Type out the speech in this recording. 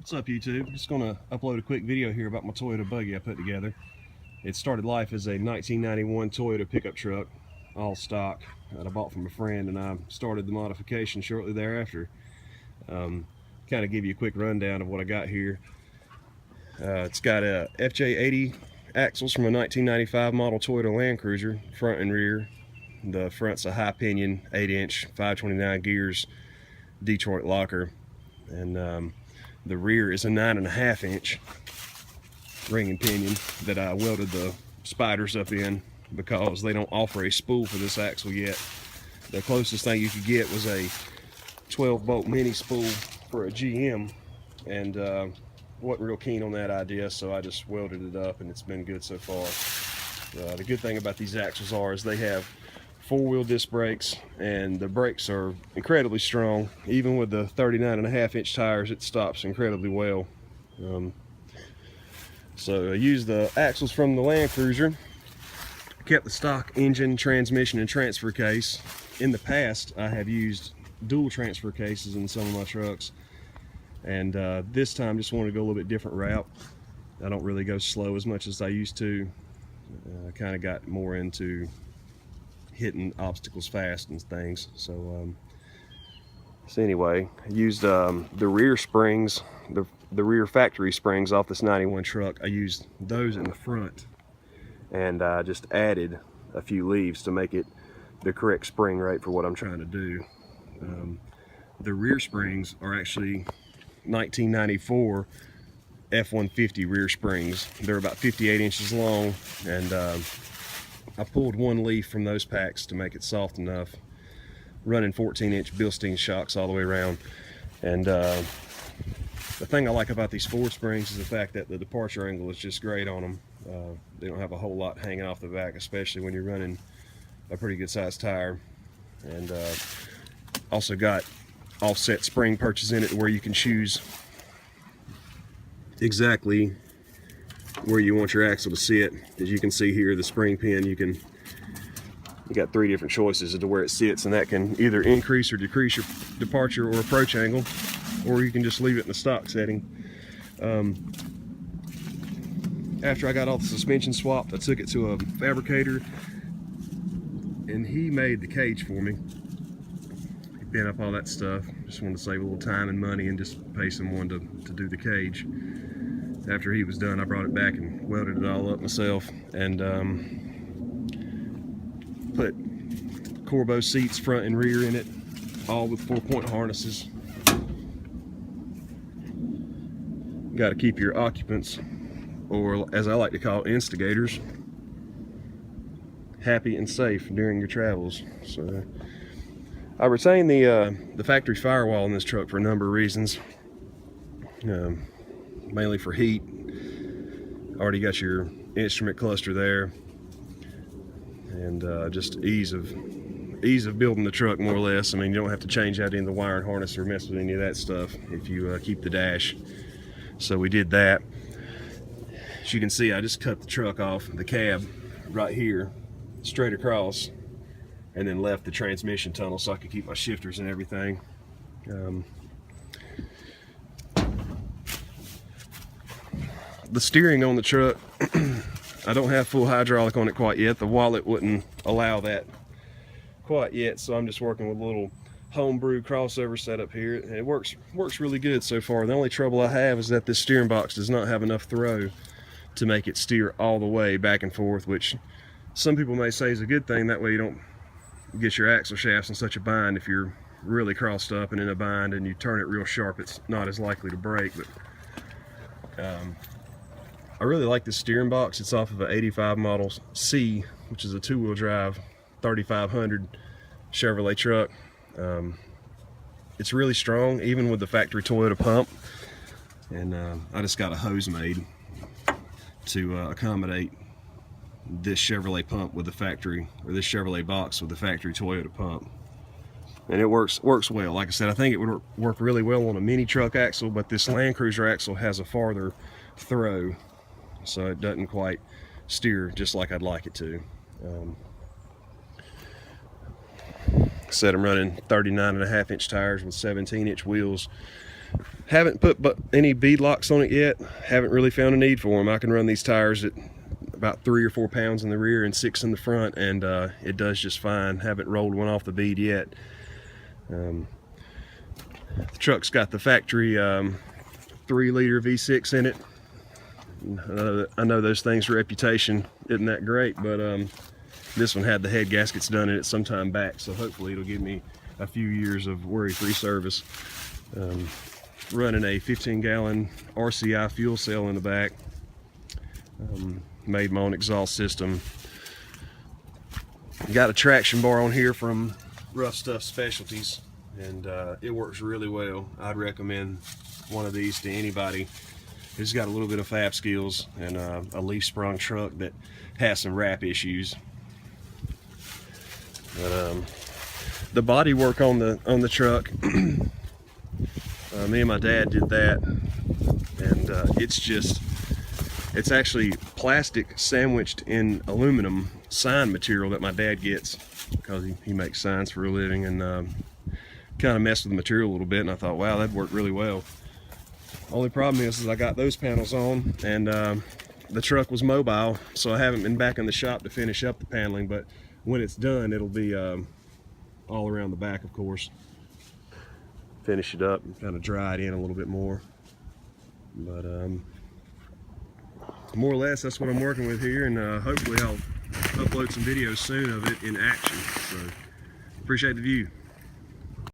What's up, YouTube? Just gonna upload a quick video here about my Toyota buggy I put together. It started life as a 1991 Toyota pickup truck, all stock, that I bought from a friend, and I started the modification shortly thereafter. Kind of give you a quick rundown of what I got here. It's got a FJ80 axles from a 1995 model Toyota Land Cruiser, front and rear. The front's a high pinion, 8-inch, 529 gears, Detroit locker, and the rear is a 9.5-inch ring and pinion that I welded the spiders up in because they don't offer a spool for this axle yet. The closest thing you could get was a 12-bolt mini spool for a GM, and wasn't real keen on that idea, so I just welded it up, and it's been good so far. The good thing about these axles is they have 4-wheel disc brakes, and the brakes are incredibly strong. Even with the 39.5-inch tires, it stops incredibly well. So I used the axles from the Land Cruiser, kept the stock engine, transmission, and transfer case. In the past, I have used dual transfer cases in some of my trucks, and this time just wanted to go a little bit different route. I don't really go slow as much as I used to. I kind of got more into hitting obstacles fast and things. So anyway, I used the rear springs, the rear factory springs off this 91 truck. I used those in the front, and I just added a few leaves to make it the correct spring rate for what I'm trying to do. The rear springs are actually 1994 F-150 rear springs. They're about 58 inches long, and I pulled one leaf from those packs to make it soft enough, running 14-inch Bilstein shocks all the way around. And the thing I like about these Ford springs is the fact that the departure angle is just great on them. They don't have a whole lot hanging off the back, especially when you're running a pretty good sized tire. And also got offset spring perches in it where you can choose exactly where you want your axle to sit. As you can see here, the spring pin, you got 3 different choices as to where it sits, and that can either increase or decrease your departure or approach angle, or you can just leave it in the stock setting. After I got all the suspension swapped, I took it to a fabricator, and he made the cage for me. He bent up all that stuff. Just wanted to save a little time and money and just pay someone to do the cage. After he was done, I brought it back and welded it all up myself, and put Corbo seats front and rear in it, all with 4-point harnesses. Got to keep your occupants, or as I like to call instigators, happy and safe during your travels. So I retained the factory firewall in this truck for a number of reasons. Mainly for heat. Already got your instrument cluster there, and just ease of building the truck, more or less. I mean, you don't have to change out any of the wire and harness or mess with any of that stuff if you keep the dash. So we did that. As you can see, I just cut the truck off the cab right here, straight across, and then left the transmission tunnel so I could keep my shifters and everything. The steering on the truck, I don't have full hydraulic on it quite yet. The wallet wouldn't allow that quite yet, so I'm just working with a little homebrew crossover setup here, and it works really good so far. The only trouble I have is that this steering box does not have enough throw to make it steer all the way back and forth, which some people may say is a good thing. That way you don't get your axle shafts in such a bind. If you're really crossed up and in a bind and you turn it real sharp, it's not as likely to break. But I really like this steering box. It's off of an 85 model C, which is a 2-wheel drive 3500 Chevrolet truck. It's really strong, even with the factory Toyota pump. And I just got a hose made to accommodate this Chevrolet pump with the factory, or this Chevrolet box with the factory Toyota pump. And it works well. Like I said, I think it would work really well on a mini truck axle, but this Land Cruiser axle has a farther throw, so it doesn't quite steer just like I'd like it to. I said, I'm running 39.5-inch tires with 17-inch wheels. Haven't put any bead locks on it yet. Haven't really found a need for them. I can run these tires at about 3 or 4 pounds in the rear and 6 in the front, and it does just fine. Haven't rolled one off the bead yet. The truck's got the factory 3-liter V6 in it. I know those things' reputation isn't that great, but this one had the head gaskets done in it some time back, so hopefully it'll give me a few years of worry-free service. Running a 15-gallon RCI fuel cell in the back. Made my own exhaust system. Got a traction bar on here from Rough Stuff Specialties, and it works really well. I'd recommend one of these to anybody who's got a little bit of fab skills and a leaf sprung truck that has some wrap issues. But the body work on the truck, me and my dad did that, and it's actually plastic sandwiched in aluminum sign material that my dad gets because he makes signs for a living, and kind of messed with the material a little bit, and I thought, wow, that'd work really well. Only problem is I got those panels on, and the truck was mobile, so I haven't been back in the shop to finish up the paneling, but when it's done, it'll be all around the back, of course. Finish it up and kind of dry it in a little bit more. But more or less, that's what I'm working with here, and hopefully I'll upload some videos soon of it in action. So appreciate the view.